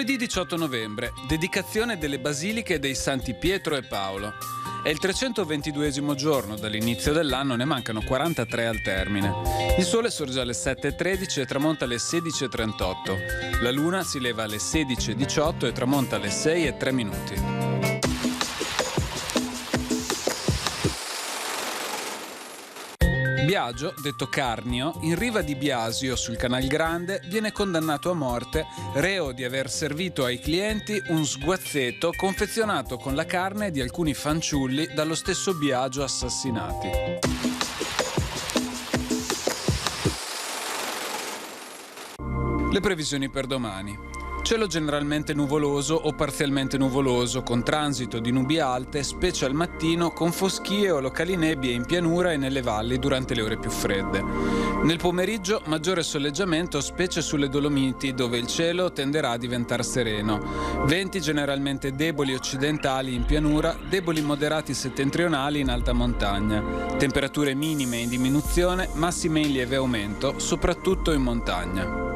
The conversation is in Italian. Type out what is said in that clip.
Lunedì 18 novembre, dedicazione delle basiliche dei Santi Pietro e Paolo. È il 322esimo giorno dall'inizio dell'anno, ne mancano 43 al termine. Il sole sorge alle 7:13 e tramonta alle 16:38. La luna si leva alle 16:18 e tramonta alle 6:03. Biagio, detto Carnio, in riva di Biasio sul Canal Grande, viene condannato a morte reo di aver servito ai clienti un sguazzetto confezionato con la carne di alcuni fanciulli dallo stesso Biagio assassinati. Le previsioni per domani. Cielo generalmente nuvoloso o parzialmente nuvoloso, con transito di nubi alte, specie al mattino, con foschie o locali nebbie in pianura e nelle valli durante le ore più fredde. Nel pomeriggio maggiore soleggiamento, specie sulle Dolomiti, dove il cielo tenderà a diventare sereno. Venti generalmente deboli occidentali in pianura, deboli moderati settentrionali in alta montagna. Temperature minime in diminuzione, massime in lieve aumento, soprattutto in montagna.